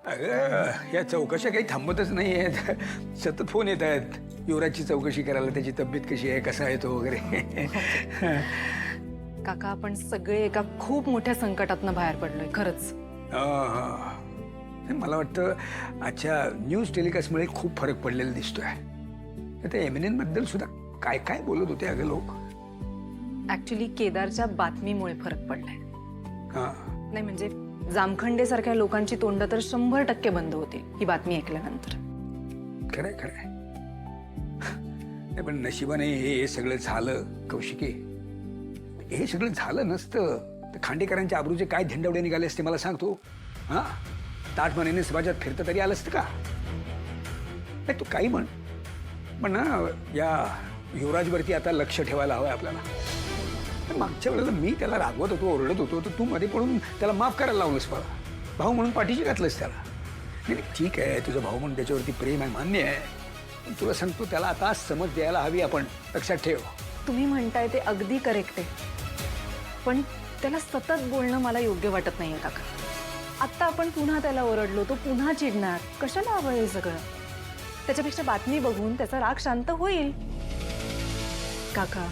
अगं या चौकशा काही थांबतच नाही आहेत. सतत फोन येत आहेत युवराजची चौकशी करायला, त्याची तब्येत कशी आहे, कसा आहे तो वगैरे. काका आपण सगळे एका खूप मोठ्या संकटातनं बाहेर पडलोय खरंच. मला वाटतं आजच्या न्यूज टेलिकास्टमुळे खूप फरक पडलेला दिसतोय. त्या एमिनेंट बद्दल सुद्धा काय काय बोलत होते अगं लोक. ऍक्च्युली केदारच्या बातमीमुळे फरक पडलाय. हा नाही म्हणजे जामखंडे सारख्या लोकांची तोंड तर 100% बंद होती ही बातमी ऐकल्यानंतर. खरंय खरंय. नाही पण नशिबाने हे सगळं झालं कौशिकी. हे सगळं झालं नसतं तर खांडेकरांच्या आबरूचे काय झेंडावडे निघाले असते मला सांगतो. हा ताटमानेने समाजात फिरतं तरी आलं असतं का. नाही तू काही म्हण पण ना या युवराजवरती आता लक्ष ठेवायला हवंय आपल्याला. मागच्या वेळेला मी त्याला रागवत होतो, ओरडत होतो, तर तू मध्ये पडून त्याला माफ करायला लावलंस मला. भाऊ म्हणून पाठीशी घातलंस त्याला. नाही ठीक आहे तुझा भाऊ म्हणून त्याच्यावरती प्रेम आहे, मान्य आहे. पण तुला सांगतो त्याला आता समज द्यायला हवी आपण. लक्षात ठेव. तुम्ही म्हणताय ते अगदी करेक्ट आहे पण त्याला सतत बोलणं मला योग्य वाटत नाहीये काका. आत्ता आपण पुन्हा त्याला ओरडलो तो पुन्हा चिडणार. कशाला हवं हे सगळं. त्याच्यापेक्षा बातमी बघून त्याचा राग शांत होईल. काका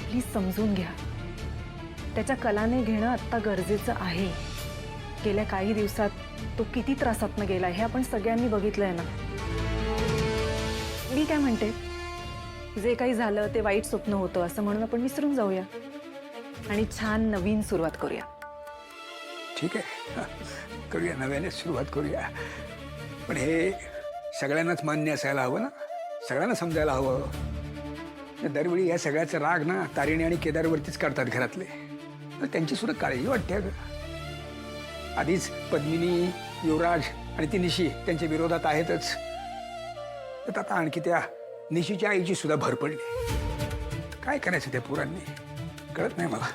प्लीज समजून घ्या. त्याच्या कलाने घेणं आत्ता गरजेचं आहे. गेल्या काही दिवसात तो किती त्रासातनं गेला हे आपण सगळ्यांनी बघितलंय ना. मी काय म्हणते जे काही झालं ते वाईट स्वप्न होतं असं म्हणून आपण विसरून जाऊया आणि छान नवीन सुरुवात करूया. ठीक आहे करूया, नव्याने सुरुवात करूया. पण हे सगळ्यांनाच मान्य असायला हवं ना. सगळ्यांना समजायला हवं. दरवेळी या सगळ्याचा राग ना तारिणी आणि केदारवरतीच काढतात घरातले. तर त्यांची सुद्धा काळजी वाटते अगं. आधीच पद्मिनी, युवराज आणि ती निशी त्यांच्या विरोधात आहेतच. तर आता आणखी त्या निशीच्या आईची सुद्धा भर पडली. काय करायचं त्या पोरांनी कळत नाही मला.